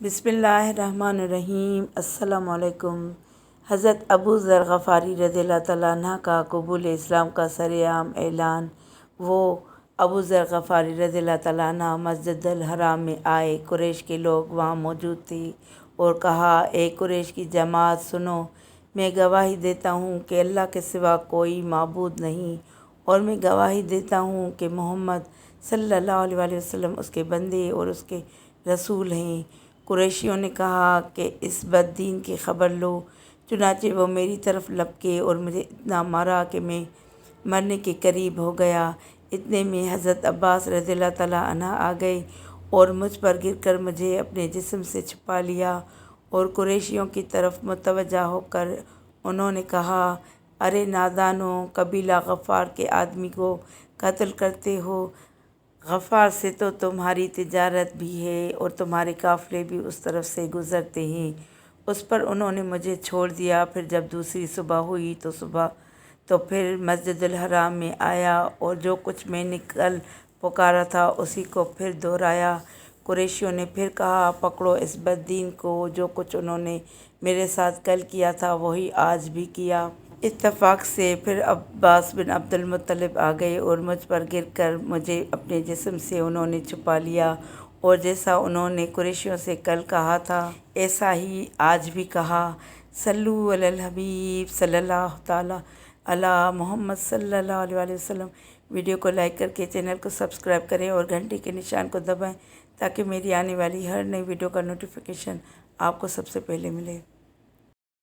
बिस्मिल्लाहिर्रहमानिर्रहीम। अस्सलाम वालेकुम। हज़रत अबू ज़र ग़फ़ारी रज़ियल्लाहु तआला अन्हु का कबूल इस्लाम का सरेआम ऐलान। वो अबू ज़र ग़फ़ारी रज़ियल्लाहु तआला अन्हु मस्जिदुल हराम में आए। कुरैश के लोग वहाँ मौजूद थे और कहा, ए कुरैश की जमात सुनो, मैं गवाही देता हूँ कि अल्लाह के सिवा कोई माबूद नहीं, और मैं गवाही देता हूँ कि मोहम्मद सल्लल्लाहु अलैहि वसल्लम उसके बंदे और उसके रसूल हैं। कुरैशियों ने कहा कि इस बददीन की ख़बर लो। चुनाचे वो मेरी तरफ लपके और मुझे इतना मारा कि मैं मरने के करीब हो गया। इतने में हज़रत अब्बास रज़ियल्लाहु तआला अन्हु आ गए और मुझ पर गिरकर मुझे अपने जिस्म से छुपा लिया, और कुरैशियों की तरफ मुतवज्जा होकर उन्होंने कहा, अरे नादानो, कबीला गफ़ार के आदमी को कत्ल करते हो। गफ़ार से तो तुम्हारी तिजारत भी है और तुम्हारे काफ़िले भी उस तरफ से गुज़रते हैं। उस पर उन्होंने मुझे छोड़ दिया। फिर जब दूसरी सुबह हुई तो फिर मस्जिदुल हराम में आया, और जो कुछ मैंने कल पुकारा था उसी को फिर दोहराया। कुरैशियों ने फिर कहा, पकड़ो इस बददीन को। जो कुछ उन्होंने मेरे साथ कल किया था वही आज भी किया। इत्तफ़ाक़ से फिर अब्बास बिन अब्दुल मुत्तलिब आ गए और मुझ पर गिरकर मुझे अपने जिस्म से उन्होंने छुपा लिया, और जैसा उन्होंने कुरैशियों से कल कहा था ऐसा ही आज भी कहा। सल्लु अलल हबीब सल्लल्लाहु तआला अला मोहम्मद सल्लल्लाहु अलैहि वसल्लम। वीडियो को लाइक करके चैनल को सब्सक्राइब करें और घंटे के निशान को दबाएं ताकि मेरी आने वाली हर नई वीडियो का नोटिफिकेशन आपको सबसे पहले मिले।